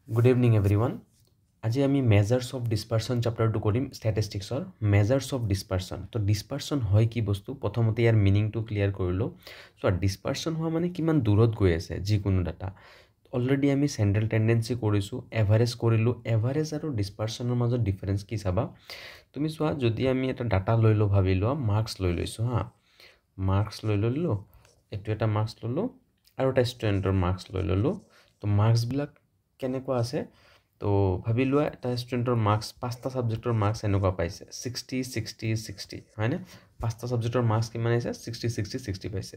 Good evening everyone. আজি আমি মেজাৰ্স of ডিসপাৰশন চ্যাপ্টাৰটো কৰিম ষ্টেটিষ্টিক্সৰ মেজাৰ্স অফ ডিসপাৰশন তো ডিসপাৰশন হয় কি বস্তু প্ৰথমতে ইয়াৰ মিনিংটো ক্লিয়াৰ কৰিলো সো ডিসপাৰশন হোৱা মানে কিমান দূৰত গৈ আছে যিকোনো ডাটা অলৰেডি আমি সেন্ট্ৰেল টেন্ডেন্সি কৰিছো এভাৰেজ কৰিলো এভাৰেজ আৰু ডিসপাৰশনৰ মাজত ডিফাৰেন্স কি চাবা তুমি চোৱা যদি আমি এটা ডাটা লৈ লো ভাবিলো মাৰ্কস লৈ লৈছো হা মাৰ্কস লৈ ললো এটো এটা মাৰ্কস ললো আৰু এটা ষ্টুডেন্টৰ মাৰ্কস লৈ ললো তো মাৰ্কস বিলাক কেনেকুৱা আছে তো ভাবি লোৱা এটা ষ্টুডেন্টৰ মাৰ্কস পাঁচটা সাবজেক্টৰ মাৰ্কস এনেকুৱা পাইছে 60 60 60 হয়নে পাঁচটা সাবজেক্টৰ মাৰ্কস কিমান আছে 60 60 60 পাইছে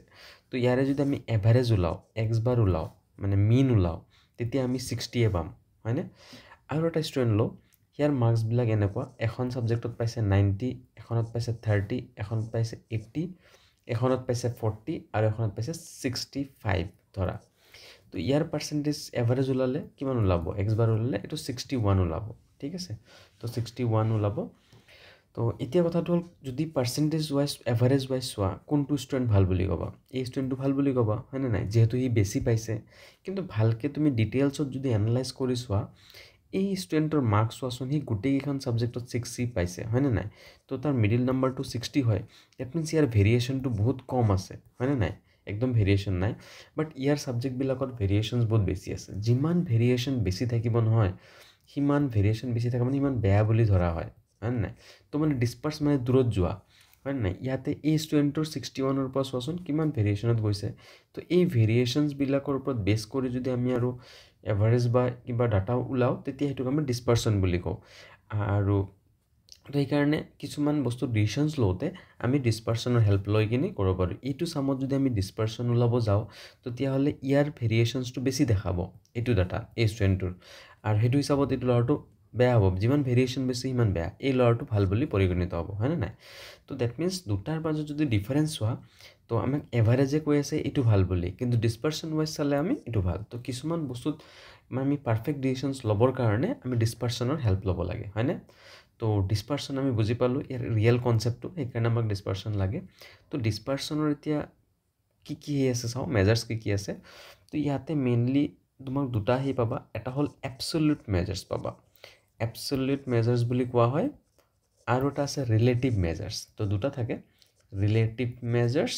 তো ইয়াৰে যদি আমি এভাৰেজ উলাও এক্স বাৰ উলাও মানে মিন উলাও তেতিয়া আমি 60 এ পাম হয়নে আৰু এটা ষ্টুডেন্ট লো ইয়াৰ মাৰ্কস বিলাক এনেকুৱা এখন সাবজেক্টত পাইছে 90 এখনত পাইছে 30 এখনত পাইছে 80 এখনত পাইছে 40 আৰু এখনত পাইছে 65 ধৰা তো ইয়াৰ পার্সেন্টেজ এভারেজ উলালে কিমান উলাব এক্স বার উলালে এটো 61 উলাব ঠিক আছে তো 61 উলাব তো এতিয়া কথাটো হল যদি পার্সেন্টেজ ওয়াইজ এভারেজ ওয়াইজ সোয়া কোনটো স্টুডেন্ট ভাল বুলি কবা এই স্টুডেন্টটো ভাল বুলি কবা হয় না নাই যেহেতু হি বেছি পাইছে কিন্তু ভালকে তুমি ডিটেইলছত যদি এনালাইজ কৰি সোয়া এই স্টুডেন্টৰ মার্কস ওয়াসন হি গুটেইখন সাবজেক্টত 60 পাইছে হয় না নাই তো তাৰ মিডল নাম্বাৰটো 60 হয় দ্যাট মিন্স ইয়াৰ ভেৰিয়েশনটো বহুত কম আছে হয় না নাই একদম ভেৰিয়েশন নাই বাট ইয়াৰ সাবজেক্ট বিলাকত ভেৰিয়েশনস বহুত বেছি আছে যিমান ভেৰিয়েশন বেছি থাকিব নহয় হিমান ভেৰিয়েশন বেছি থাকে মানে হিমান বেয়া বুলি ধৰা হয় হয় নাই তো মানে ডিসপাৰ্স মানে দূৰত যোৱা হয় নাই ইয়াতে এই ষ্টুডেন্টৰ 61 ৰ পৰা সোৱাচোন কিমান ভেৰিয়েশনত গৈছে তো এই ভেৰিয়েশনস বিলাকৰ ওপৰত বেস কৰি যদি আমি আৰু এভাৰেজ বা কিবা ডাটা উলাও তেতিয়া হেতুক আমি ডিসপাৰশন বুলি কও আৰু তো এই কাৰণে কিছুমান বস্তু ডিসিশনস লওতে আমি ডিসপাৰশনৰ হেল্প লৈ কিনি কৰিব পাৰো এইটো সামত যদি আমি ডিসপাৰশন উলাব যাও তেতিয়া হলে ইয়াৰ ভেৰিয়েশনসটো বেছি দেখাব এইটো ডাটা এই ষ্টুডেন্টৰ আৰু হেতু হিচাপত এইটো লৰটো বেয়া হ'ব যিমান ভেৰিয়েশন বেছি হিমান বেয়া এই লৰটো ভাল বুলি পৰিগণিত হ'ব হয় না নাই তো দ্যাট মিন্স দুটাৰ মাজত যদি ডিফাৰেন্স হোৱা তো আমাক এভাৰেজে কৈ আছে এইটো ভাল বুলি কিন্তু ডিসপারশন ওয়াইজ চালে আমি এইটো ভাল তো কিছুমান বস্তুত আমি পারফেক্ট ডিসিশনস লবৰ কাৰণে আমি ডিসপাৰশনৰ হেল্প লব লাগে হয় না তো ডিসপাৰশন আমি বুজি পালো ইয়াৰ ৰিয়েল কনসেপ্টটো সেইকাৰণে আমাক ডিসপাৰশন লাগে তো ডিসপাৰশনৰ এতিয়া কি আছে চাও মেজাৰ্স কি আছে তো ইয়াতে মেইনলি তোমাক দুটা হি পাবা এটা হল এবসলিউট মেজাৰ্স পাবা এবসলিউট মেজাৰ্স বুলি কোৱা হয় আৰু এটা আছে ৰিলেটিভ মেজাৰ্স তো দুটা থাকে ৰিলেটিভ মেজাৰ্স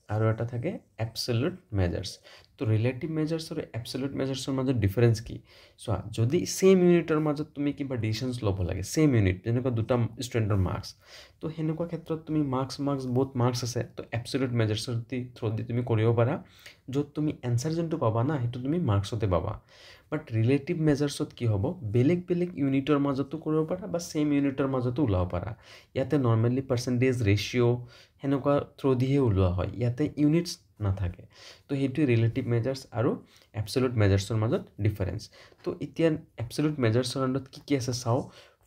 আৰু এটা থাকে এবসলিউট মেজাৰ্স তো ৰিলেটিভ মেজাৰ্স আৰু এবসলিউট মেজাৰ্সৰ মাজত ডিফাৰেন্স কি সো যদি সেম ইউনিটৰ মাজত তুমি কিবা ডিসিশনস লব লাগে সেম ইউনিট যেনেকুৱা দুটা ষ্টুডেন্টৰ মাৰ্কস তো হেনেকুৱা ক্ষেত্ৰত তুমি মাৰ্কস বহুত মাৰ্কস আছে তো এবসলিউট মেজাৰ্সৰ থ্ৰু দি তুমি কৰিব পাৰা যত তুমি এনসাৰ জনটো পাবা না হেতু তুমি মাৰ্কসতে পাবা বাট ৰিলেটিভ মেজাৰ্সত কি হ'ব বেলেগ বেলেগ ইউনিটৰ মাজতো কৰিব পাৰা বা সেম ইউনিটৰ মাজতো উলাব পাৰা ইয়াতে নৰমালি পাৰ্সেন্টেজ ৰেশিও হেনেকুৱা থ্ৰু দিহে উলোৱা হয় ইয়াতে ইউনিটস নাথাকে তো হেতু ৰিলেটিভ মেজাৰ্স আৰু এবসলিউট মেজাৰ্সৰ মাজত ডিফাৰেন্স তো এতিয়া এবসলিউট মেজাৰ্সৰ আন্ডাৰত কি আছে চাও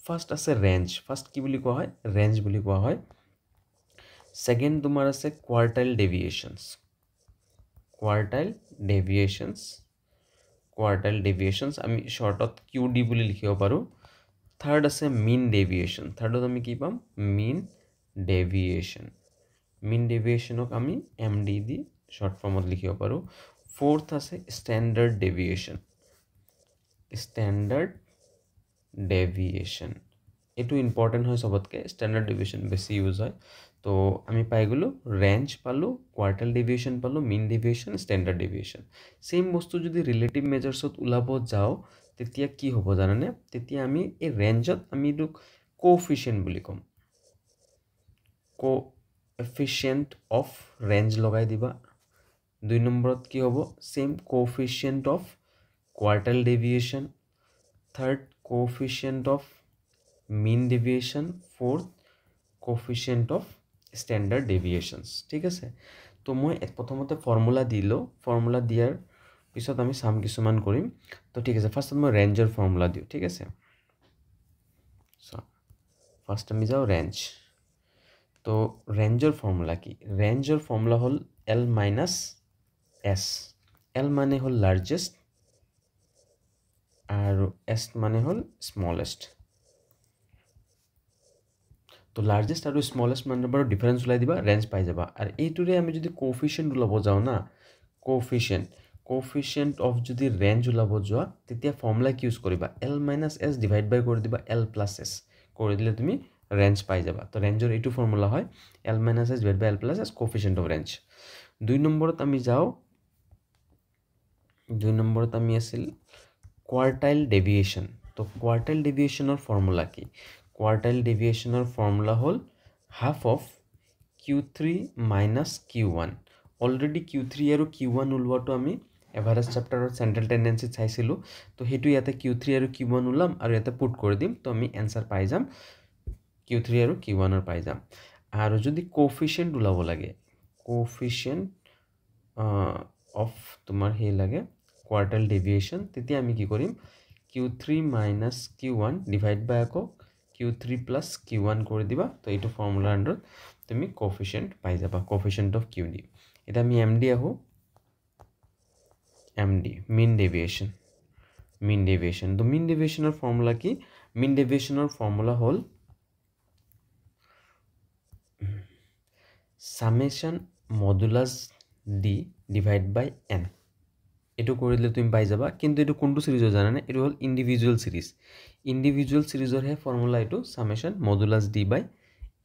ফাৰ্স্ট আছে ৰেঞ্জ ফাৰ্স্ট কি বুলি কোৱা হয় ৰেঞ্জ বুলি কোৱা হয় সেকেন্ড তোমাৰ আছে কোয়াৰ্টাইল ডেভিয়েশনস আমি শৰ্টত QD বুলি লিখিব পাৰো থাৰ্ড আছে মিন ডেভিয়েশন থাৰ্ডত আমি কি পাম মিন ডেভিয়েশনক আমি MD দি শৰ্ট ফৰ্মত লিখিব পাৰো ফোৰ্থ আছে স্ট্যান্ডাৰ্ড ডেভিয়েশন এটো ইম্পৰ্টেন্ট হয় সবতকে স্ট্যান্ডাৰ্ড ডেভিয়েশন বেছি ইউজ হয় তো আমি পাই গলো ৰেঞ্জ পালো কোয়াৰ্টাইল ডেভিয়েশন পালো মিন ডেভিয়েশন স্ট্যান্ডাৰ্ড ডেভিয়েশন সেম বস্তু যদি ৰিলেটিভ মেজাৰ্সত উলাব যাও তেতিয়া কি হ'ব জানানে তেতিয়া আমি এই ৰেঞ্জত আমি এইটো কোএফিচিয়েন্ট বুলি কম কোএফিচিয়েন্ট অফ ৰেঞ্জ লগাই দিবা দুই নম্বৰত কি হ'ব same coefficient of quartile deviation third coefficient of mean deviation fourth coefficient of standard deviations ঠিক আছে তো মই প্ৰথমতে ফৰ্মুলা দিলো ফৰ্মুলা দিয়াৰ পিছত আমি সাম কিছুমান কৰিম তো ঠিক আছে ফাৰ্স্টত মই ৰেঞ্জৰ ফৰ্মুলা দিও ঠিক আছে সো ফাৰ্স্ট আমি যাও ৰেঞ্জ তো ৰেঞ্জৰ ফৰ্মুলা কি ৰেঞ্জৰ ফৰ্মুলা হল L minus S L মানে হল লাৰ্জেষ্ট আৰু S মানে হল স্মলেষ্ট তো লাৰ্জেষ্ট আৰু স্মলেষ্ট মানে বাৰ ডিফাৰেন্স উলাই দিবা ৰেঞ্জ পাই যাবা আৰু এইটোৰে আমি যদি কোএফিচিয়েন্ট উলাব যাও না কোএফিচিয়েন্ট কোফিচিয়েন্ট অফ যদি ৰেঞ্জ ওলাব যোৱা তেতিয়া ফৰ্মুলা কি ইউজ কৰিবা L - S ডিভাইড বাই কৰি দিবা L + S কৰি দিলে তুমি ৰেঞ্জ পাই যাবা তো ৰেঞ্জৰ এইটো ফৰ্মুলা হয় L - S divide by L + S coefficient of range 2 নম্বৰত আমি যাওঁ 2 নম্বৰত আমি আছিল কোয়াৰ্টাইল ডেভিয়েশন তো কোয়াৰ্টাইল ডেভিয়েশনৰ ফৰ্মুলা কি কোয়াৰ্টাইল ডেভিয়েশনৰ ফৰ্মুলা হ'ল half of Q3 - Q1 already Q3 আৰু Q1 ওলোৱাটো আমি এভাৰেজ চেপ্টাৰৰ চেন্ট্ৰেল টেন্ডেন্সি চাইছিলোঁ তো সেইটো ইয়াতে Q3 আৰু Q1 ওলাম আৰু ইয়াতে পুট কৰি দিম তো আমি এনসাৰ পাই যাম Q3 আৰু Q1 পাই যাম আৰু যদি কোফিচিয়েন্ট ওলাব লাগে কোফিচিয়েন্ট অফ তোমাৰ হে লাগে কোয়াৰ্টাইল ডেভিয়েশন তেতিয়া আমি কি কৰিম Q3 - Q1 ডিভাইড বাই আকৌ Q3 + Q1 কৰি দিবা তো এইটো ফৰ্মুলা আন্ডাৰত তুমি কোফিচিয়েন্ট পাই যাবা কোফিচিয়েন্ট অফ QD এটা আমি MD আহো MD মিন ডেভিয়েশন তো মিন ডেভিয়েশনৰ ফৰ্মুলা কি মিন ডেভিয়েশনৰ ফৰ্মুলা হ'ল summation modulus D ডিভাইড বাই N এটো কৰি দিলে তুমি পাই যাবা কিন্তু এটো কোনটো সিৰিজ জানানে এটো হল ইন্ডিভিজুয়াল সিৰিজৰ হে ফৰ্মুলা এটো summation modulus D বাই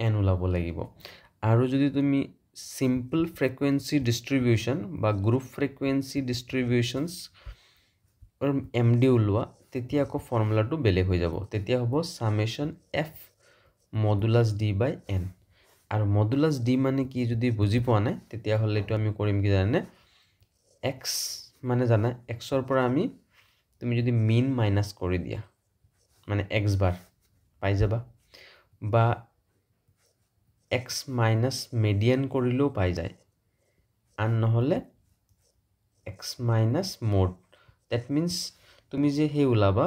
N ওলাব লাগিব আৰু যদি তুমি simple frequency distribution বা group frequency distributions or MD ওলোৱা তেতিয়া আকৌ ফৰ্মুলাটো বেলেগ হৈ যাব তেতিয়া হ'ব summation F modulus D বাই N আৰু modulus D মানে কি যদি বুজি পোৱা নাই তেতিয়া হলে এটো আমি কৰিম কি জানে x মানে জানা x ৰ পৰা আমি তুমি যদি মিন মাইনাস কৰি দিয়া মানে x বাৰ পাই যাবা বা x মাইনাস মিডিয়ান কৰিলেও পাই যায় আন নহলে x minus mode that means তুমি যে হে ওলাবা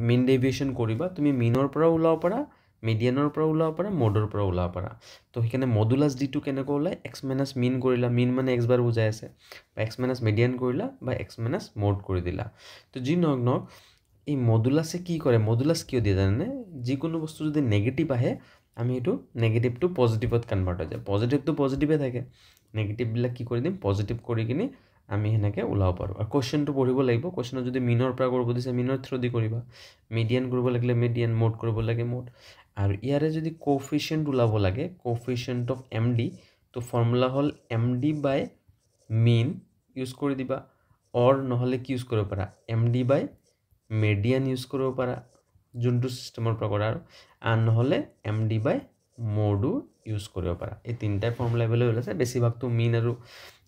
মিন ডেভিয়েশন কৰিবা তুমি মিনৰ পৰা ওলাব পাৰা মিডিয়ানৰ পৰা ওলাব পাৰা মোডৰ পৰা ওলাব পাৰা তো হেকানে মডুলাস D টো কেনেকৈ ওলাই x মাইনাস মিন কৰিলা মিন মানে x বাৰ বুজাই আছে বা x মাইনাস মিডিয়ান কৰিলা বা x মাইনাস মোড কৰি দিলা তো জি নগ্ন এই মডুলাসে কি কৰে মডুলাস কিয় দিয়ে জানেনে যিকোনো বস্তু যদি নেগেটিভ আহে আমি এটো নেগেটিভ টু পজিটিভত কনভার্ট হৈ যায় পজিটিভ টু পজিটিভে থাকে নেগেটিভ বিলাক কি কৰি দিম পজিটিভ কৰি কিনি আমি হেনেকে ওলাব পাৰো আৰু কোশ্চেনটো পঢ়িব লাগিব কোশ্চেনত যদি মিনৰ পৰা কৰিব দিছে মিনৰ থ্ৰু দি কৰিবা মিডিয়ান কৰিব লাগিলে মিডিয়ান মোড কৰিব লাগে মোড আৰু ইয়াৰে যদি কোফিচিয়েন্ট ওলাব লাগে কোফিচিয়েন্ট অফ MD তো ফৰ্মুলা হল MD বাই মিন ইউজ কৰি দিবা অৰ নহলে কি ইউজ কৰিব পাৰা MD বাই মিডিয়ান ইউজ কৰিব পাৰা যোনটো সিস্টেমৰ পৰা কৰা আৰু নহলে MD বাই মোডো ইউজ কৰিব পাৰা এই তিনটা ফৰ্মুলা এভেইলেবল আছে বেছিভাগটো মিন আৰু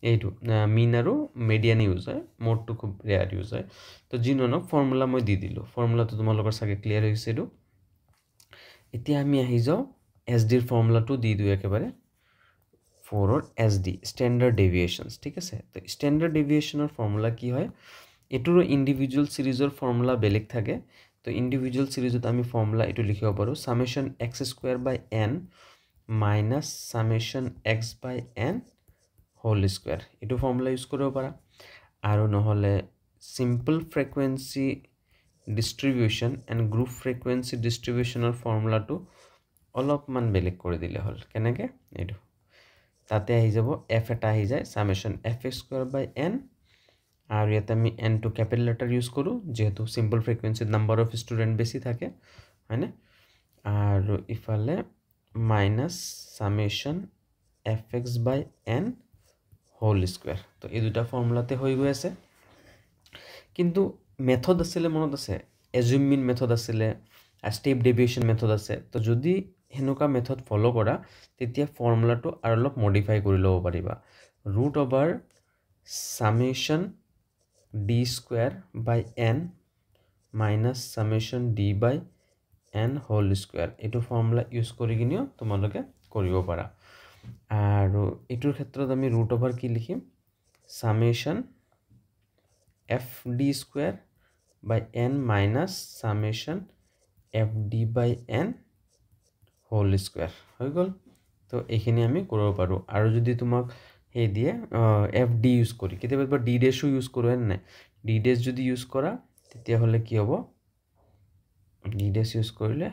এইটো মিন আৰু মিডিয়ান ইউজ হয় মোডটো খুব ৰেয়াৰ ইউজ হয় তো জিননক ফৰ্মুলা মই দি দিলো ফৰ্মুলাটো তোমালোকৰ সাকে ক্লিয়াৰ হৈছে এটো এতিয়া আমি আহি যাও SD ৰ ফৰ্মুলাটো দি দিও একেবাৰে 4 or SD স্ট্যান্ডাৰ্ড ডেভিয়েশনস ঠিক আছে তো স্ট্যান্ডাৰ্ড ডেভিয়েশনৰ ফৰ্মুলা কি হয় এটোৰ ইন্ডিভিজুয়াল সিৰিজৰ ফৰ্মুলা বেলেগ থাকে তো ইন্ডিভিজুয়াল সিৰিজত আমি ফৰ্মুলা এটো লিখিব পাৰো summation x² / n minus summation x/n whole square এটো ফৰ্মুলা ইউজ কৰিব পাৰা আৰু নহলে simple frequency distribution and group frequency distributionৰ ফৰ্মুলাটো অলপমান বেলেগ কৰি দিলে হল কেনেকে এটো তাতে আহি যাব f এটা আহি যায় summation f² / n আৰু ইয়াতে আমি n টো ক্যাপিটাল লেটাৰ ইউজ কৰো যেহেতু simple frequency number of student বেশি থাকে হয়নে আৰু ইফালে minus summation fx/n whole square তো এই দুটা ফর্মুলাতে হৈ গৈ আছে কিন্তু মেথড আছিল মনত আছে এজিউম মিন মেথড আছিল স্টেপ ডেভিয়েশন মেথড আছে তো যদি হেনুকা মেথড ফলো কৰা তেতিয়া ফৰ্মুলাটো আৰু অলপ মডিফাই কৰি লব পাৰিবা √/ summation d²/n minus summation d/n whole square এটো ফৰ্মুলা ইউজ কৰি কিনিও তোমালোকে কৰিব পাৰা আৰু এটোৰ ক্ষেত্ৰত আমি √/ কি লিখিম summation fd²/n minus summation fd/n whole square হৈ গল তো এইখিনি আমি কৰিব পাৰো আৰু যদি তোমাক হে দিয়ে fd ইউজ কৰি কেতিয়াবা d ডেশও ইউজ কৰো এনে নাই d ডেশ যদি ইউজ কৰা তেতিয়া হলে কি হ'ব d ডেশ ইউজ কৰিলে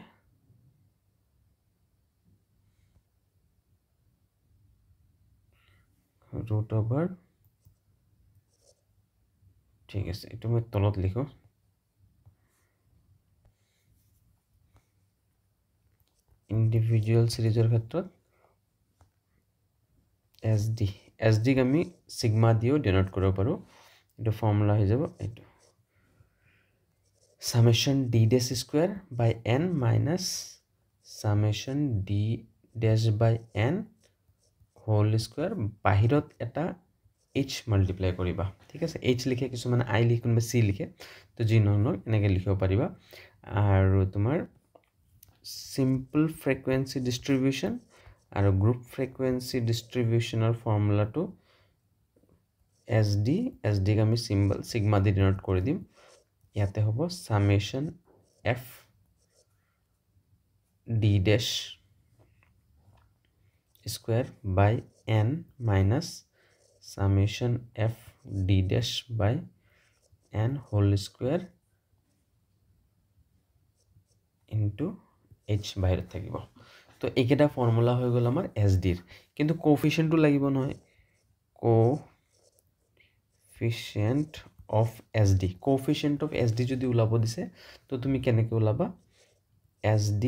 √/ ঠিক আছে এইটো মই তলত লিখো ইন্ডিভিজুয়াল সিৰিজৰ ক্ষেত্ৰত SD ক আমি সিগমা দিও ডিনোট কৰিব পাৰো এইটো ফৰ্মুলা হৈ যাব এইটো summation d dash square by n minus summation d dash by n whole square বাহিৰত এটা h multiply কৰিবা ঠিক আছে h লিখে কিছুমান i লিখে বা c লিখে তো যি নহওক এনেকৈ লিখিব পাৰিবা আৰু তোমাৰ simple frequency distribution আৰু group frequency distribution or formula to SD ক আমি symbol sigma দি ডিনোট কৰি দিম ইয়াতে হ'ব summation f d dash square by n minus summation f d dash by n whole square into h বাহিৰত থাকিব তো এইকেইটা ফৰ্মুলা হৈ গ'ল আমাৰ SD কিন্তু কোএফিচিয়েন্টটো লাগিব নহয় কোএফিচিয়েন্ট অফ SD কোএফিচিয়েন্ট অফ SD যদি ওলাব দিছে তো তুমি কেনেকৈ ওলাবা SD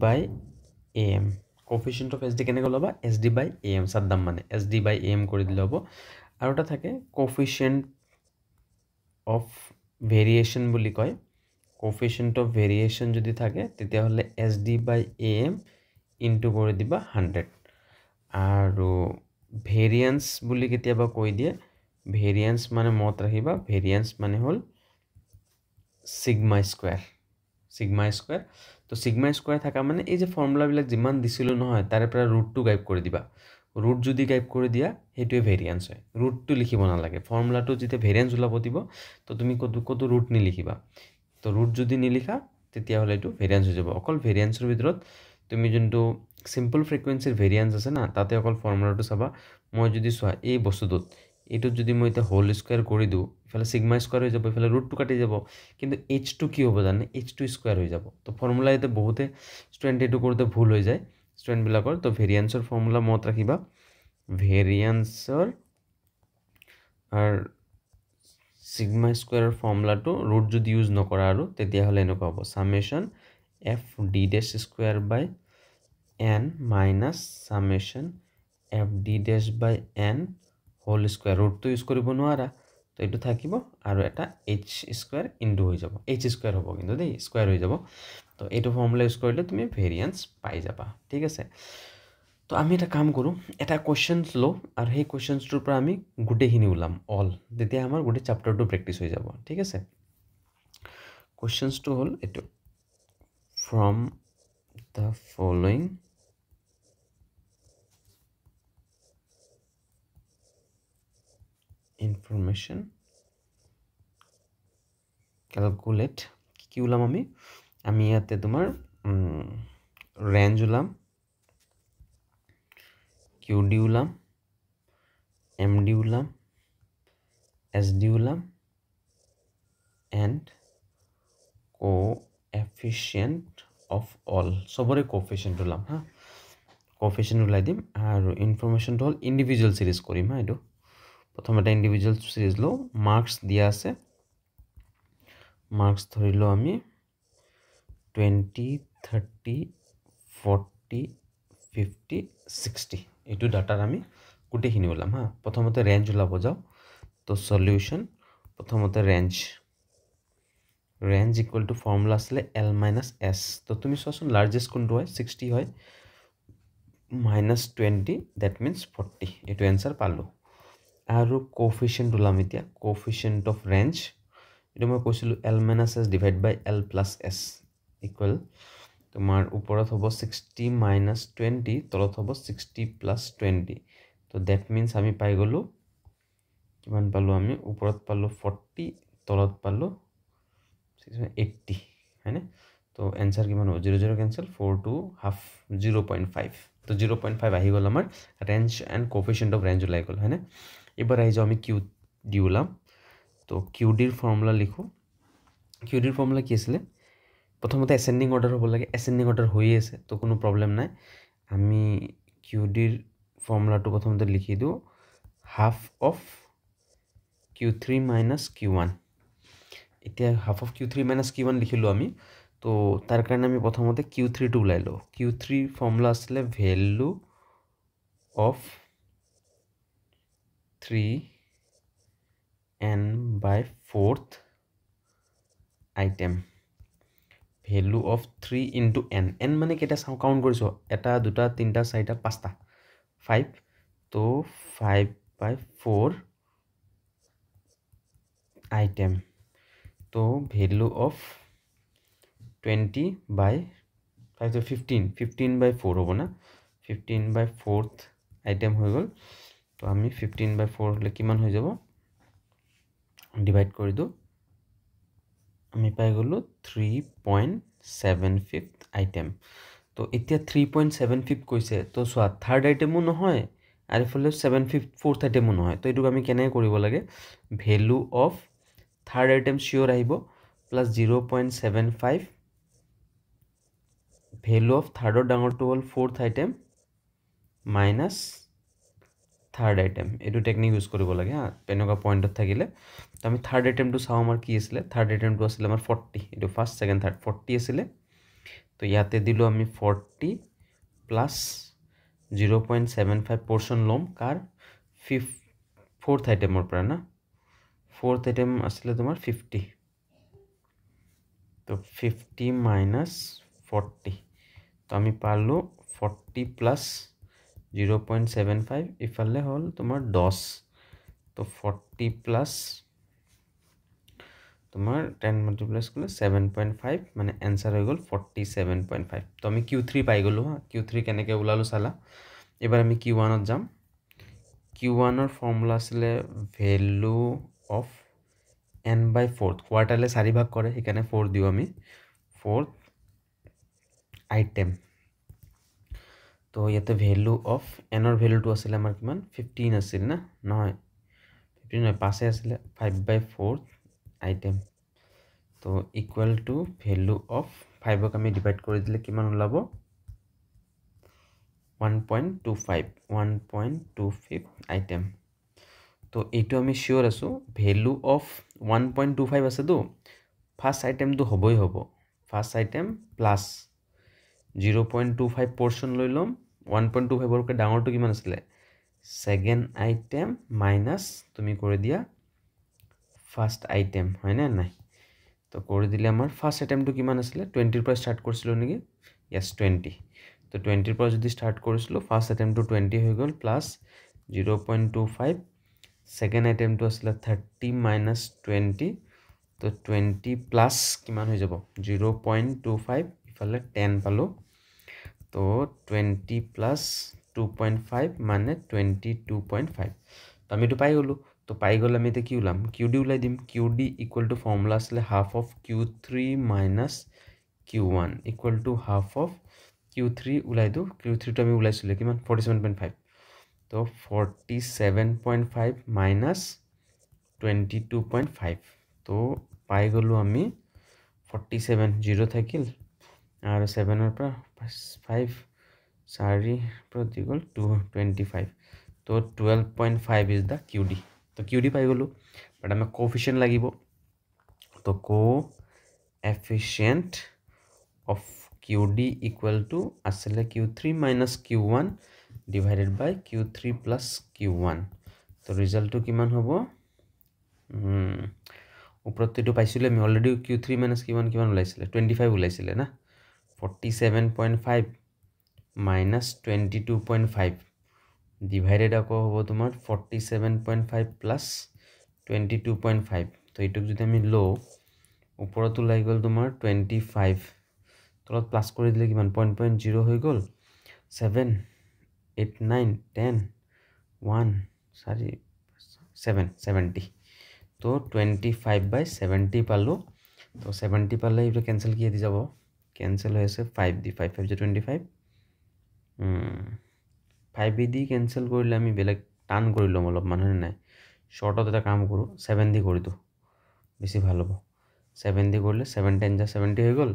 by AM coefficient of SD কেনেকৈ ওলাবা SD by AM সাদ্দাম মানে SD by AM কৰি দিলে হ'ব আৰু এটা থাকে কোএফিচিয়েন্ট অফ ভেৰিয়েশন বুলি কয় coefficient of variation যদি থাকে তেতিয়া হলে SD by AM into কৰি দিবা 100 আৰু variance বুলি কেতিয়াবা কৈ দিয়ে variance মানে মত ৰাখিবা variance মানে হল sigma square তো sigma square থাকা মানে এই যে ফৰ্মুলা বিলাক যিমান দিছিল নহয় তাৰে পৰা ৰুট টো গায়ব কৰি দিবা ৰুট যদি গায়ব কৰি দিয়া হেতুৱে ভেৰিয়েন্স হয় ৰুটটো লিখিব না লাগে ফৰ্মুলাটো যেতিয়া ভেৰিয়েন্স ওলাব দিব তো তুমি কত ৰুট নি লিখিবা তো ৰুট যদি নিলিখা তেতিয়া হলে এটো ভেৰিয়েন্স হৈ যাব অকল ভেৰিয়েন্সৰ ভিতৰত তুমি যোনটো সিম্পল ফ্ৰিকুৱেন্সিৰ ভেৰিয়েন্স আছে না তাতে অকল ফৰ্মুলাটো চাবা মই যদি সোৱা এই বস্তুটোত এটো যদি মই এটা হোল স্কয়াৰ কৰি দিও ইফালে সিগমা স্কয়াৰ হৈ যাব ইফালে ৰুটটো কাটি যাব কিন্তু h2 কি হ'ব জানে h2 স্কয়াৰ হৈ যাব তো ফৰ্মুলা এতে বহুতে স্টুডেন্ট এটো কৰোতে ভুল হৈ যায় স্টুডেন্ট বিলাকৰ তো ভেৰিয়েন্সৰ ফৰ্মুলা মত ৰাখিবা ভেৰিয়েন্সৰ আৰু sigma square formula to root যদি use নকৰা আৰু তেতিয়া হলে এনেকুৱা হ'ব summation f d dash square by n minus summation f d dash by n whole square root to use কৰিব নোৱাৰা তো এটো থাকিব আৰু এটা h square into হৈ যাব h square হ'ব কিন্তু দেই square হৈ যাব তো এটো ফৰ্মুলা ইউজ কৰিলে তুমি ভেৰিয়েন্স পাই যাবা ঠিক আছে তো আমি এটা কাম কৰো এটা কোৱেশ্চনস লো আৰু সেই কোৱেশ্চনসটোৰ পৰা আমি গুটেখিনি উলাম অল তেতিয়া আমাৰ গুটে চ্যাপ্টাৰটো প্ৰ্যাকটিস হৈ যাব ঠিক আছে কোৱেশ্চনসটো হল এটো from the following information calculate কি উলাম আমি ইয়াতে তোমাৰ ৰেঞ্জ উলাম QD উলাম MD উলাম SD উলাম and coefficient of all সবৰে coefficient উলাম হা coefficient উলাই দিম আৰু ইনফৰমেশনটো হল ইন্ডিভিজুয়াল সিৰিজ কৰিম হা এটো প্ৰথমতে ইন্ডিভিজুয়াল সিৰিজ লো মাৰ্কস দিয়া আছে মাৰ্কস ধৰিলো আমি 20 30 40 50 60 এটো ডাটাৰ আমি গুটেখিনি ওলাম হা প্ৰথমতে ৰেঞ্জ ওলাব যাও তো সলিউশন প্ৰথমতে ৰেঞ্জ ইকুয়াল টু ফৰ্মুলা আছে L minus S তো তুমি চোৱাচোন লাৰ্জেষ্ট কোনটো হয় 60 হয় minus 20 that means 40 এটো आंसर পালো আৰু কোএফিচিয়েন্ট ওলাম এতিয়া কোএফিচিয়েন্ট অফ ৰেঞ্জ এটো মই কৈছিলো L minus S divide by L plus S equal তোমাৰ ওপৰত হ'ব 60 minus 20 তলত হ'ব 60 plus 20 তো that means আমি পাই গলো কিমান পালো আমি ওপৰত পালো 40 তলত পালো 80 हैने तो आंसर কিমান হ'ব 0 0 कैंसिल 4 2 हाफ 0.5 तो 0.5 আহি গল আমাৰ ৰেঞ্জ এন্ড কোএফিচিয়েন্ট অফ ৰেঞ্জ ওলাই গল हैने এবাৰ আহি যাও আমি QD উলাম তো QD এৰ ফৰ্মুলা লিখো QD এৰ ফৰ্মুলা কি আছিল প্ৰথমতে অ্যাসেন্ডিং অৰ্ডাৰ হ'ব লাগে অ্যাসেন্ডিং অৰ্ডাৰ হৈ আছে তো কোনো প্ৰবলেম নাই আমি QD এৰ ফৰ্মুলাটো প্ৰথমতে লিখি দিও half of Q3 minus Q1 এতিয়া half of Q3 minus Q1 লিখিলোঁ আমি তো তাৰ কাৰণে আমি প্ৰথমতে Q3 টো ওলাই লওঁ Q3 ফৰ্মুলা আছিলে value of 3n/4th item value of 3 into n n মানে কেইটা চাওঁ কাউণ্ট কৰিছোঁ এটা দুটা তিনিটা চাৰিটা পাঁচটা 5 তো 5/4 আইটেম তো ভ্যালু অফ 20/5 তো 15/4 হ'ব না 15/4th আইটেম হৈ গ'ল তো আমি 15/4 হলে কিমান হৈ যাব ডিভাইড কৰি দিওঁ আমি পাই গ'লো 3.75th আইটেম তো এতিয়া 3.75 কৈছে তো চোৱা থাৰ্ড আইটেমো নহয় আৰু ইফালে 4th আইটেমো নহয় তো এইটোক আমি কেনেকৈ কৰিব লাগে ভ্যালু অফ থাৰ্ড আইটেম চিয়'ৰ আহিব প্লাছ 0.75 ভ্যালু অফ থাৰ্ডৰ ডাঙৰটো হ'ল 4th item minus third item এইটো টেকনিক ইউজ কৰিব লাগে হা তেনেকুৱা পইণ্টত থাকিলে তো আমি থাৰ্ড আইটেমটো চাওঁ আমাৰ কি আছিলে থাৰ্ড আইটেমটো আছিলে আমাৰ 40 এইটো ফাৰ্ষ্ট ছেকেণ্ড থাৰ্ড 40 আছিলে তো ইয়াতে দিলোঁ আমি 40 প্লাছ 0.75 পৰ্চন ল'ম কাৰ 4th আইটেমৰ পৰা না 4th আইটেম আছিলে তোমাৰ 50 তো 50 মাইনাছ 40 তো আমি পালোঁ 40 প্লাছ 0.75 ইফালে হ'ল তোমাৰ 10 তো 40 প্লাছ তোমাৰ 10 মাল্টিপ্লাইজ কৰিলে 7.5 মানে এনসাৰ হৈ গ'ল 47.5 তো আমি Q3 পাই গ'লো হা Q3 কেনেকৈ ওলালো চালা এবাৰ আমি Q1ত যাম Q1ৰ ফৰ্মুলা আছিলে ভ্যালু অফ n/4 কোৱাৰ্টাৰলে 4 ভাগ কৰে সেইকাৰণে 4 দিওঁ আমি 4th আইটেম তো ইয়াতে ভ্যালু অফ এনৰ ভ্যালুটো আছিলে আমাৰ কিমান 15 আছিল না নহয় 15 নহয় 5 আছিলে 5/4 আইটেম তো ইকুৱেল টু ভ্যালু অফ 5ক আমি ডিভাইড কৰি দিলে কিমান ওলাব 1.25 আইটেম তো এইটো আমি শিওৰ আছোঁ ভ্যালু অফ 1.25 আছে তো ফাৰ্ষ্ট আইটেমটো হ'বই হ'ব ফাৰ্ষ্ট আইটেম প্লাছ 0.25 পৰ্চন লৈ ল'ম 1.25ৰ ডাঙৰটো কিমান আছিলে ছেকেণ্ড আইটেম মাইনাছ তুমি কৰি দিয়া ফাৰ্ষ্ট আইটেম হয়নে নাই তো কৰি দিলে আমাৰ ফাৰ্ষ্ট আইটেমটো কিমান আছিলে 20ৰ পৰা ষ্টাৰ্ট কৰিছিলোঁ নেকি য়েছ 20 তো 20ৰ পৰা যদি ষ্টাৰ্ট কৰিছিলোঁ ফাৰ্ষ্ট আইটেমটো 20 হৈ গ'ল প্লাছ 0.25 ছেকেণ্ড আইটেমটো আছিলে 30 মাইনাছ 20 তো 20 প্লাছ কিমান হৈ যাব 0.25 ইফালে 10 পালোঁ তো 20 প্লাছ 2.5 মানে 22.5 তো আমি এইটো পাই গ'লোঁ তো পাই গ'লে আমি এতিয়া কি ওলাম QD ওলাই দিম QD ইকুৱেল টু ফৰ্মুলা আছিলে half of Q3 minus Q1 equal to half of Q3 ওলাই দিওঁ Q3টো আমি ওলাইছিলোঁ কিমান 47.5 তো 47.5 মাইনাছ 22.5 তো পাই গ'লোঁ আমি 47 0 থাকিল আৰু 7ৰ পৰা 5 4 পৰা দি গ'ল 25 তো 12.5 ইজ দ্য QD তো QD পাই গ'লোঁ বাট আমাক কোএফিচিয়েণ্ট লাগিব তো কোএফিচিয়েণ্ট অফ QD ইকুৱেল টু আছিলে Q3 মাইনাছ Q1 ডিভাইডেড বাই Q3 প্লাছ Q1 তো ৰিজাল্টটো কিমান হ'ব ওপৰতো এইটো পাইছিলোঁ আমি অলৰেডি Q3 মাইনাছ Q1 কিমান ওলাইছিলে 25 ওলাইছিলে না 47.5 মাইনাছ 22.5 ডিভাইডেড আকৌ হ'ব তোমাৰ 47.5 প্লাছ 22.5 তো এইটোক যদি আমি লওঁ ওপৰত ওলাই গ'ল তোমাৰ 25 তলত প্লাছ কৰি দিলে কিমান 0.0 হৈ গ'ল 7 8 9 10 1 4 7 70 তো 25/70 পালোঁ তো 70 পালে এইটো কেঞ্চেল কি দি যাব কেঞ্চেল হৈ আছে 5 দি 5 5 25 5 দি কেঞ্চেল কৰিলে আমি বেলেগ টান কৰি ল'ম অলপ মানুহে নাই শ্বৰ্টত এটা কাম কৰোঁ 7 দি কৰি দিওঁ বেছি ভাল হ'ব 7 দি কৰিলে 7 10 যা 70 হৈ গ'ল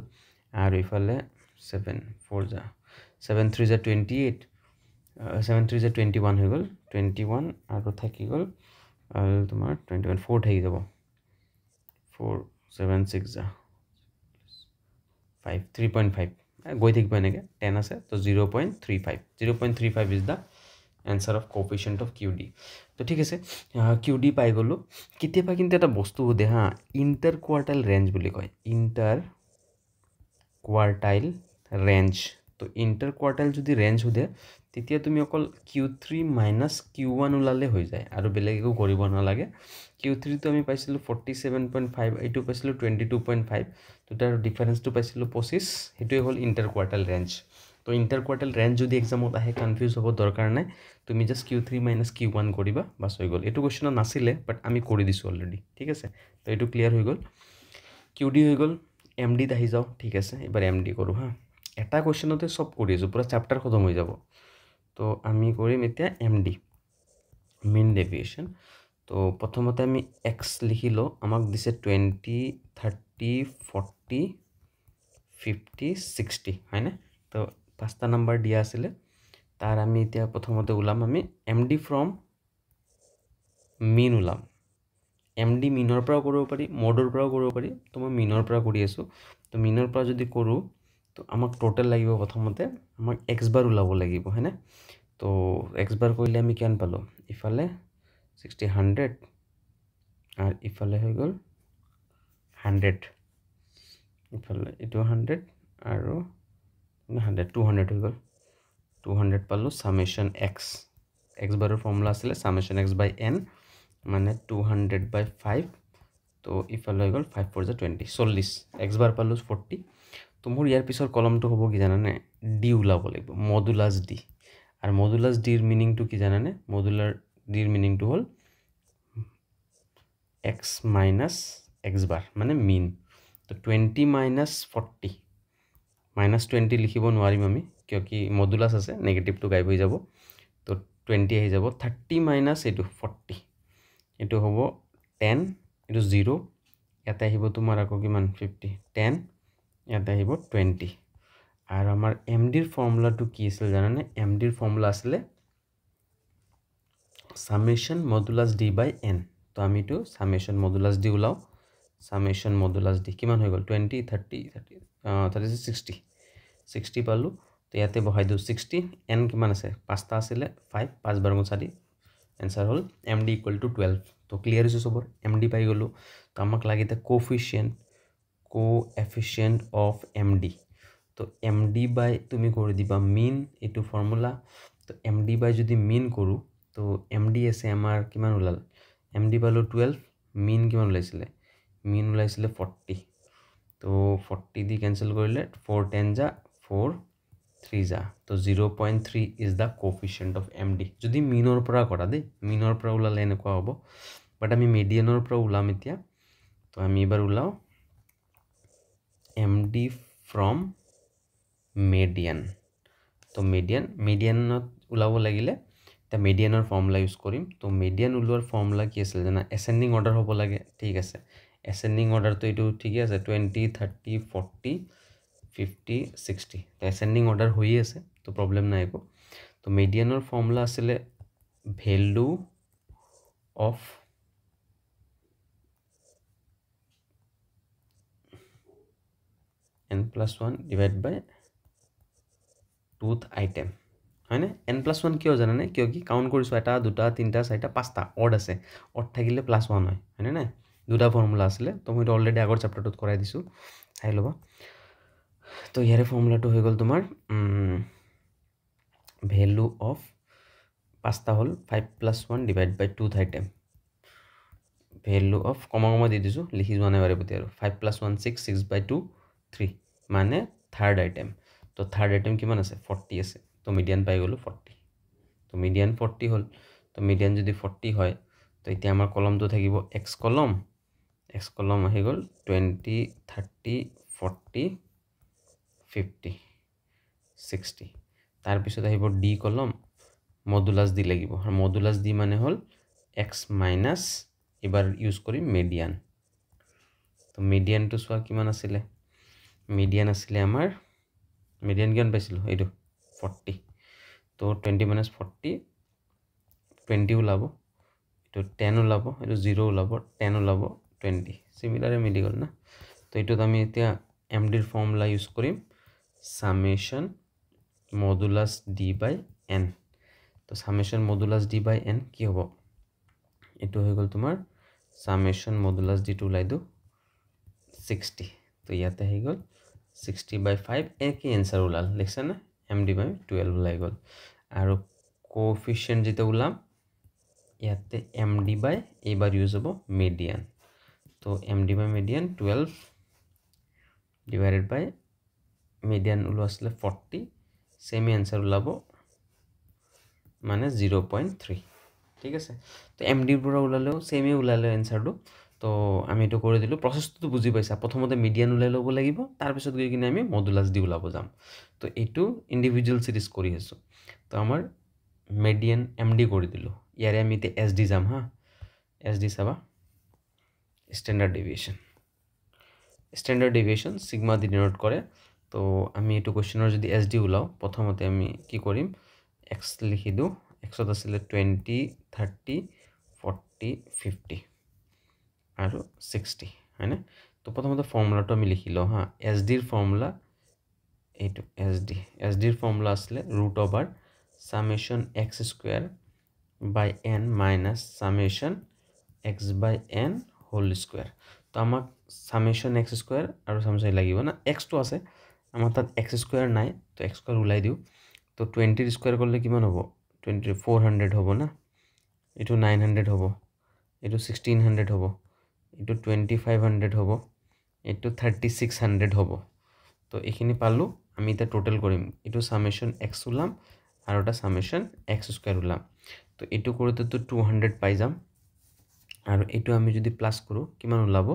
আৰু ইফালে 7 4 যা 7 3 যা 28 7 3 যা 21 হৈ গ'ল 21 আৰু থাকি গ'ল আৰু তোমাৰ 21 4 থাকি যাব 4 7 6 যা 5 3.5 গৈ থাকিব এনেকৈ 10 আছে তো 0.35 is the answer of coefficient of Q D তো ঠিক আছে কিউ ডি পাই গ'লোঁ কেতিয়াবা কিন্তু এটা বস্তু সোধে হা ইণ্টাৰ কোৱাৰ্টাইল ৰেঞ্জ বুলি কয় ইণ্টাৰ কোৱাৰ্টাইল ৰেঞ্জ তো ইণ্টাৰ কোৱাৰ্টাইল যদি ৰেঞ্জ সোধে তেতিয়া তুমি অকল Q3 মাইনাছ Q1 ওলালে হৈ যায় আৰু বেলেগ একো কৰিব নালাগে Q3টো আমি পাইছিলোঁ 47.5 এইটো পাইছিলোঁ 22.5 তো তাৰ ডিফাৰেঞ্চটো পাইছিলোঁ 25 সেইটোৱে হ'ল ইণ্টাৰ কোৱাৰ্টাইল ৰেঞ্জ তো ইণ্টাৰ কোৱাৰ্টাইল ৰেঞ্জ যদি এক্সামত আহে কনফিউজ হ'ব দৰকাৰ নাই তুমি জাষ্ট Q3 মাইনাছ Q1 কৰিবা বাছ হৈ গ'ল এইটো কুৱেশ্যনত নাছিলে বাট আমি কৰি দিছোঁ অলৰেডি ঠিক আছে তো এইটো ক্লিয়াৰ হৈ গ'ল কিউ ডি হৈ গ'ল এম ডিত আহি যাওঁ ঠিক আছে এবাৰ এম ডি কৰোঁ হা এটা কুৱেশ্যনতে চব কৰি আছোঁ পূৰা চেপ্টাৰ খতম হৈ যাব তো আমি কৰিম এতিয়া এম ডি মিন ডেভিয়েশ্যন তো প্ৰথমতে আমি এক্স লিখি লওঁ আমাক দিছে 20 30 40 50 60 হয়নে তো পাঁচটা নাম্বাৰ দিয়া আছিলে তাৰ আমি এতিয়া প্ৰথমতে ওলাম আমি এম ডি ফ্ৰম মিন ওলাম এম ডি মিনৰ পৰাও কৰিব পাৰি মডৰ পৰাও কৰিব পাৰি তো মই মিনৰ পৰা কৰি আছোঁ তো মিনৰ পৰা যদি কৰোঁ তো আমাক টোটেল লাগিব প্ৰথমতে আমাক এক্স বাৰ ওলাব লাগিব হয়নে তো এক্স বাৰ কৰিলে আমি কিমান পালোঁ ইফালে 60 100 আৰু ইফালে হৈ গ'ল 100 ইফালে এইটো 100 আৰু 100 200 হৈ গ'ল 200 পালোঁ সামেশ্যন এক্স এক্স বাৰৰ ফৰ্মুলা আছিলে সামেশ্যন এক্স বাই এন মানে 200/5 তো ইফালে হৈ গ'ল 5 4 20 40 এক্স বাৰ পালোঁ 40 তো মোৰ ইয়াৰ পিছৰ কলমটো হ'ব কি জানানে ডি ওলাব লাগিব মডুলাছ ডি আৰু মডুলাছ ডিৰ মিনিংটো কি জানানে মডুলাৰ ডিৰ মিনিংটো হ'ল এক্স মাইনাছ এক্স বাৰ মানে মিন তো 20 মাইনাছ 40 মাইনাছ 20 লিখিব নোৱাৰিম আমি কিয় কি মডুলাছ আছে নেগেটিভটো গাইব হৈ যাব তো 20 আহি যাব 30 মাইনাছ এইটো 40 এইটো হ'ব 10 এইটো 0 ইয়াতে আহিব তোমাৰ আকৌ কিমান 50 10 ইয়াতে আহিব 20 আৰু আমাৰ এম ডিৰ ফৰ্মুলাটো কি আছিল জানানে এম ডিৰ ফৰ্মুলা আছিলে সামেশ্যন মডুলাছ ডি বাই এন তো আমিতো সামেশ্যন মডুলাছ ডি ওলাওঁ সামেশ্যন মডুলাছ ডি কিমান হৈ গ'ল 20 30 60 60 পালোঁ তো ইয়াতে বহাই দিওঁ 60 এন কিমান আছে পাঁচটা আছিলে 5 5 বাৰ 4 এনচাৰ হ'ল এম ডি ইকুৱেল টু 12 তো ক্লিয়াৰ হৈছে চবৰ এম ডি পাই গ'লোঁ তো আমাক লাগে এতিয়া কোএফিচিয়েণ্ট অফ এম ডি তো এম ডি বাই তুমি কৰি দিবা মিন এইটো ফৰ্মুলা তো এম ডি বাই যদি মিন কৰোঁ তো এম ডি আছে আমাৰ কিমান ওলাল এম ডি পালোঁ 12 মিন কিমান ওলাইছিলে মিন ওলাইছিলে 40 তো 40 দি কেঞ্চেল কৰিলে 4 10 যা 4 3 যা তো 0.3 is the coefficient of M D যদি মিনৰ পৰা কৰা দেই মিনৰ পৰা ওলালে এনেকুৱা হ'ব বাট আমি মিডিয়ানৰ পৰা ওলাম এতিয়া তো আমি এবাৰ ওলাওঁ এম ডি ফ্ৰম মিডিয়ান তো মিডিয়ানত ওলাব লাগিলে এতিয়া মিডিয়ানৰ ফৰ্মুলা ইউজ কৰিম তো মিডিয়ান ওলোৱাৰ ফৰ্মুলা কি আছিল জানা এচেণ্ডিং অৰ্ডাৰ হ'ব লাগে ঠিক আছে এচেণ্ডিং অৰ্ডাৰটো এইটো ঠিকে আছে 20 30 40 50 60 তো এচেণ্ডিং অৰ্ডাৰ হৈয়ে আছে তো প্ৰব্লেম নাই একো তো মিডিয়ানৰ ফৰ্মুলা আছিলে value of n+1 divide by টুথ আইটেম হয়নে n+1 কিয় জানানে কিয় কি কাউণ্ট কৰিছোঁ এটা দুটা তিনিটা চাৰিটা পাঁচটা অড আছে অড থাকিলে +1 হয় হয়নে নাই দুটা ফৰ্মুলা আছিলে তো মই অলৰেডি আগৰ চেপ্টাৰটোত কৰাই দিছোঁ চাই ল'বা তো ইয়াৰে ফৰ্মুলাটো হৈ গ'ল তোমাৰ ভেলু অফ পাঁচটা হ'ল 5+1 ডিভাইড বাই টুথ আইটেম ভেলু অফ কমা দি দিছোঁ লিখি যোৱা নাই বাৰে প্ৰতি আৰু 5+1 6 6/2 3 মানে থাৰ্ড আইটেম তো থাৰ্ড আইটেম কিমান আছে 40 আছে তো মিডিয়ান পাই গ'লোঁ 40 তো মিডিয়ান 40 হ'ল তো মিডিয়ান যদি 40 হয় তো এতিয়া আমাৰ কলমটো থাকিব এক্স কলম আহি গ'ল 20 30 40 50 60 তাৰপিছত আহিব ডি কলম মডুলাছ ডি লাগিব আৰু মডুলাছ ডি মানে হ'ল এক্স মাইনাছ এবাৰ ইউজ কৰিম মিডিয়ান তো মিডিয়ানটো চোৱা কিমান আছিলে মিডিয়ান আছিলে আমাৰ মিডিয়ান কিমান পাইছিলোঁ এইটো 40 তো 20 - 40 20 ওলাব এইটো 10 ওলাব, এইটো 0 ওলাব, 10 ওলাব, 20 সিমিলাৰে মিলি গ'ল না। তো এইটোত আমি এতিয়া এমডিৰ ফৰ্মুলা ইউজ কৰিম, সামেশন মডুলাস ডি বাই এন। তো সামেশন মডুলাস ডি বাই এন কি হ'ব, এইটো হৈ গ'ল তোমাৰ সামেশন মডুলাস ডিটো ওলাই দিওঁ 60। তো ইয়াতে হৈ গ'ল 60/5 একে এনসাৰ ওলাল, দেখিছা না, MD/12 ওলাই গ'ল। আৰু কোএফিচিয়েন্ট যেটা ওলাম ইয়াতে MD/ এইবাৰ ইউজ হ'ব মিডিয়ান। তো MD/মিডিয়ান 12 ডিভাইডেড বাই মিডিয়ান ওলোৱা আছিলে 40, সেম এনসাৰ ওলাব মানে 0.3। ঠিক আছে, তো MDৰ পৰা ওলালেও সেমে ওলালে এনসাৰটো। তো আমি এইটো কৰি দিলোঁ, প্ৰচেছটো বুজি পাইছা, প্ৰথমতে মিডিয়ান ওলাই ল'ব লাগিব, তাৰপিছত গৈ কিনে আমি মডুলাস ডি ওলাব যাম। তো এইটো ইণ্ডিভিজুৱেল সিৰিজ কৰি আছোঁ। তো আমাৰ মিডিয়ান MD কৰি দিলোঁ, ইয়াৰে আমি এতিয়া SD যাম হা। SD চাবা standard deviation, standard deviation sigma দি ডিনোট কৰে। তো আমি এইটো কোৱেশ্চনৰ যদি SD ওলাও, প্ৰথমতে আমি কি কৰিম, x লিখি দিওঁ, xত আছিলে 20, 30, 40, 50 আৰু 60 হয়নে। তো প্ৰথমতে ফৰ্মুলাটো আমি লিখি লওঁ হা। SDৰ ফৰ্মুলা এইটো, SDৰ ফৰ্মুলা আছিলে √ওভাৰ summation x² by n minus summation x/n whole square. তো আমাক সামেশন x² আৰু সামেশন লাগিব না, xটো আছে আমাৰ তাত, x² নাই, তো x² ওলাই দিওঁ। তো 20ৰ স্কোয়াৰ কৰিলে কিমান হ'ব, 20 400 হ'ব না, এইটো 900 হ'ব, এইটো 1600 হ'ব, এইটো 2500 হ'ব, এইটো 3600 হ'ব। তো এইখিনি পালোঁ। আমি এতিয়া টোটেল কৰিম, এইটো সামেশন x ওলাম আৰু এটা সামেশন x² ওলাম। তো এইটো কৰোঁতে তো 200 পাই যাম, আৰু এইটো আমি যদি প্লাস কৰোঁ কিমান ওলাব,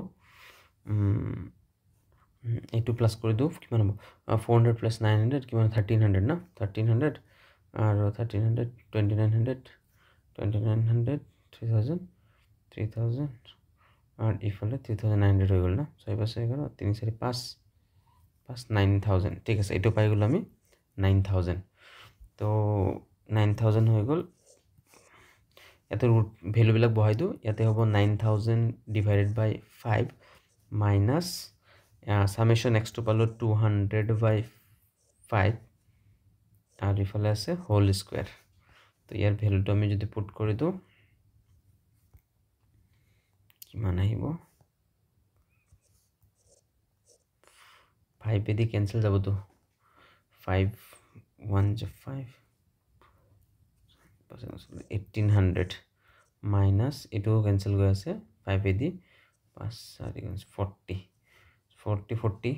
এইটো প্লাস কৰি দিওঁ কিমান হ'ব, 400 + 900 কিমান, 1300 না, 1300 আৰু 1300 2900 2900 3000 3000 আৰু ইফালে 3900 হৈ গ'ল না, 6 + 11 3 4 5 5 9000। ঠিক আছে, এইটো পাই গ'লো আমি 9000। তো 9000 হৈ গ'ল। ইয়াতে ৰুট ভেলুবিলাক বহাই দিওঁ, ইয়াতে হ'ব 9000 ডিভাইডেড বাই 5 মাইনাছ সামেশন x টো পালোঁ 200/5 আৰু ইফালে আছে হোল স্কোয়াৰ। তো ইয়াৰ ভেলুটো আমি যদি পুট কৰি দিওঁ কিমান আহিব, 5 এদি কেনসেল যাব, তো 5 1 + 5 1800 মাইনাছ এইটোও কেনসেল গৈ আছে, 5 এদি 5 4 40 40 40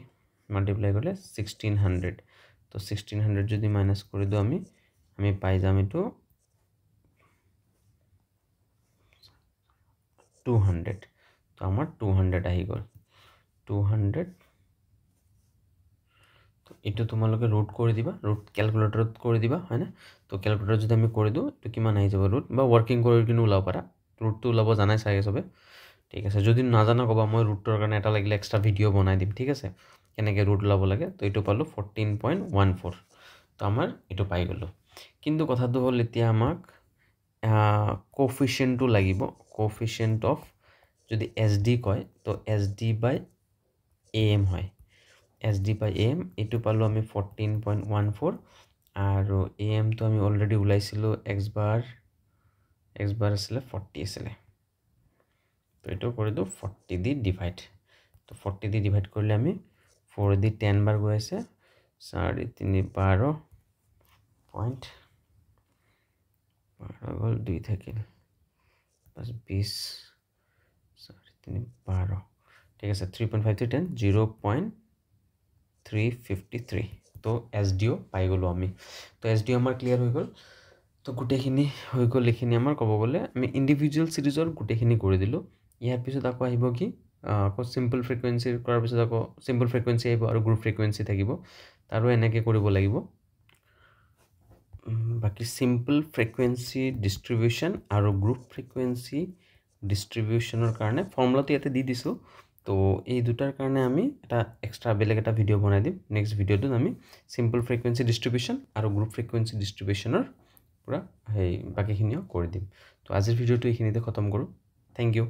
মাল্টিপ্লাই কৰিলে 1600। তো 1600 যদি মাইনাছ কৰি দিওঁ আমি পাই যাম এইটো 200। তো আমাৰ 200 আহি গ'ল, 200। তো এইটো তোমালোকে ৰুট কৰি দিবা, ৰুট ক্যালকুলেটৰত কৰি দিবা হয় না। তো ক্যালকুলেটৰত যদি আমি কৰি দিওঁ তো কিমান আহি যাব ৰুট, বা ওয়াৰ্কিং কৰি কিনে ওলাব পাৰা, ৰুটটো ওলাব জানাই চাগে সবে। ঠিক আছে, যদি নাজানা ক'বা, মই ৰুটৰ কাৰণে এটা লাগিলে এক্সট্ৰা ভিডিঅ' বনাই দিম। ঠিক আছে, কেনেকৈ ৰুট ওলাব লাগে। তো এইটো পালোঁ 14.14। তো আমাৰ এইটো পাই গ'লোঁ। কিন্তু কথাটো হ'ল এতিয়া আমাক কোএফিচিয়েন্টটো লাগিব, কোএফিচিয়েন্ট অফ যদি SD কয় তো SD/AM হয়, SD/AM এইটো পালোঁ আমি 14.14, আৰু AM তো আমি অলৰেডি ওলাইছিলোঁ, x বাৰ আছিলে 40 আছিলে। তো এইটো কৰি দিওঁ 40 দি ডিভাইড। তো 40 দি ডিভাইড কৰিলে আমি 4 দি 10 বাৰ গৈ আছে, 4 3 12 পইণ্ট 12 গ'ল, 2 থাকিল 20 4 3 12। ঠিক আছে, 3.5 to 10 0.353। তো SDO পাই গ'লোঁ আমি। তো SDO আমাৰ ক্লিয়াৰ হৈ গ'ল। তো গোটেইখিনি হৈ গ'ল, এইখিনি আমাৰ ক'ব গ'লে আমি ইণ্ডিভিজুৱেল সিৰিজৰ গোটেইখিনি কৰি দিলোঁ। ইয়াৰ পিছত আকৌ আহিব কি, আকৌ সিম্পল ফ্ৰিকুৱেঞ্চি কৰাৰ পিছত আকৌ সিম্পল ফ্ৰিকুৱেঞ্চি আহিব আৰু গ্ৰুপ ফ্ৰিকুৱেঞ্চি থাকিব, তাৰো এনেকৈ কৰিব লাগিব। বাকি সিম্পল ফ্ৰিকুৱেঞ্চি ডিস্ট্ৰিবিউশন আৰু গ্ৰুপ ফ্ৰিকুৱেঞ্চি ডিস্ট্ৰিবিউশনৰ কাৰণে ফৰ্মুলাটো ইয়াতে দি দিছোঁ। তো এই দুটাৰ কাৰণে আমি এটা এক্সট্ৰা বেলেগ এটা ভিডিঅ' বনাই দিম। নেক্সট ভিডিঅ'টোত আমি সিম্পল ফ্ৰিকুৱেঞ্চি ডিস্ট্ৰিবিউশন আৰু গ্ৰুপ ফ্ৰিকুৱেঞ্চি ডিস্ট্ৰিবিউশনৰ পুৰা বাকিখিনিও কৰি দিম। তো তো আজিৰ ভিডিঅ'টো এইখিনিতে খতম কৰোঁ। Thank U.